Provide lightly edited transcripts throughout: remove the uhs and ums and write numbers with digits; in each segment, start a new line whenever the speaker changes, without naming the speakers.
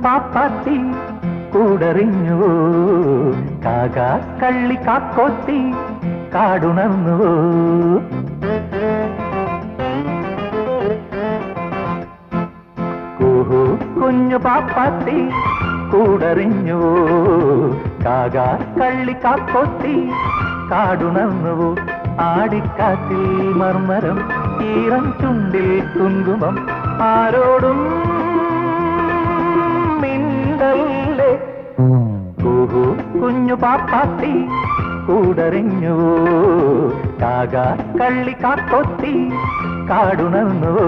പാപ്പാത്തി കൂടറിഞ്ഞുവോ കാക കള്ളി കാക്കോത്തി കാടുണർന്നുവോ കുഹു കുഞ്ഞു പാപ്പാത്തി കൂടറിഞ്ഞുവോ കാക കള്ളി കാക്കോത്തി കാടുണർന്നുവോ ആടിക്കാറ്റിൽ മർമരം ഈറം ചുണ്ടിൽ കുങ്കുമം ആരോടും മിണ്ടല്ലേ കുഹു കുഞ്ഞു പാപ്പാത്തി കൂടറിഞ്ഞുവോ കാക കള്ളി കാക്കൊത്തി കാടുണർന്നുവോ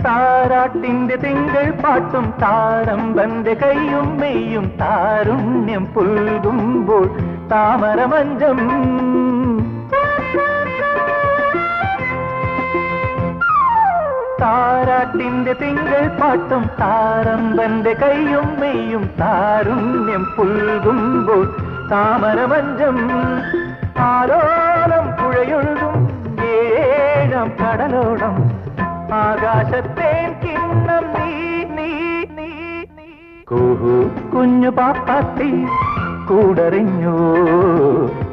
താരാട്ടിന്റെ തിങ്കൾ പാട്ടും താരമ്പന്റെ കൈയും മെയ്യും താരുണ്യം പുൽകുമ്പോൾ താമരമഞ്ചം താരാട്ടിന്റെ തിങ്കൾ പാട്ടും താരമ്പന്റെ കൈയും മെയ്യും താരുണ്യം പുൽകുമ്പോൾ താമരമഞ്ചം ആലോലം പുഴയൊഴുകും ഏഴാം കടലോളം ആകാശത്തേൻ കിണ്ണം നീ നീ നീ നീ കുഹു കുഞ്ഞു പാപ്പാത്തി കൂടറിഞ്ഞു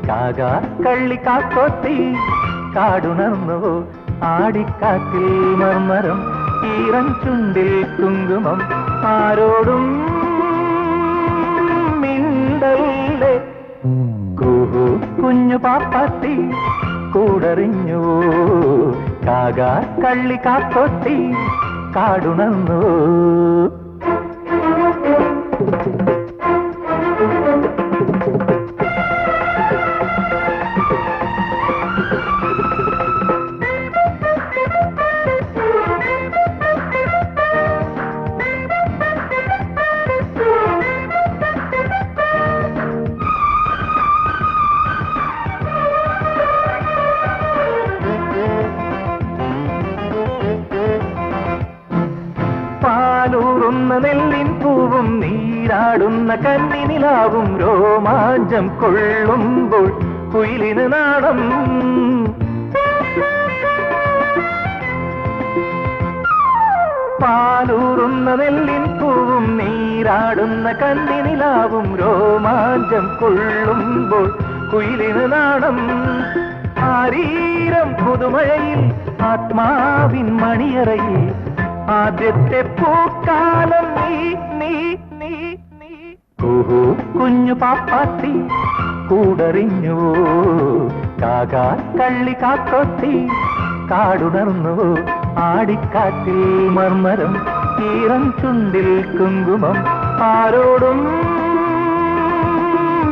കാക കള്ളി കാക്കോത്തി കാടുണർന്നുവോ ആടിക്കാറ്റിൽ മർമരം ഈറൻ ചുണ്ടിൽ കുങ്കുമം ആരോടും മിണ്ടല്ലേ കുഹു കുഞ്ഞു പാപ്പാത്തി കൂടറിഞ്ഞു കാക കള്ളി കാക്കൊത്തി കാടുണർന്നു പാലൂറുന്ന നെല്ലിൻ പൂവും നീരാടുന്ന കന്നിനിലാവും രോമാഞ്ചം കൊള്ളുമ്പോൾ കുയിലിന് നാണം പാലൂറുന്ന നെല്ലിൻ പൂവും നീരാടുന്ന കന്നിനിലാവും രോമാഞ്ചം കൊള്ളുമ്പോൾ കുയിലിന് നാണം ആരീരം പുതുമഴയിൽ ആത്മാവിൻ മണിയറയിൽ ആദ്യത്തെ പൂക്കാലം നീ നീ നീ നീ കുഹു കുഞ്ഞു പാപ്പാത്തി കൂടറിഞ്ഞു കാക കള്ളി കാക്കൊത്തി കാടുണർന്നു ആടിക്കാറ്റിൽ മർമരം ഈറൻ ചുണ്ടിൽ കുങ്കുമം ആരോടും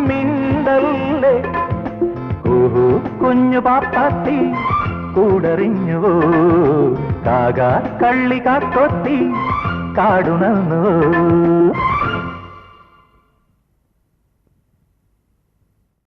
മിണ്ടല്ലേ കുഹു കുഞ്ഞു പാപ്പാത്തി കൂടറിഞ്ഞുവോ കാക കള്ളി കാക്കൊത്തി കാടുണർന്നു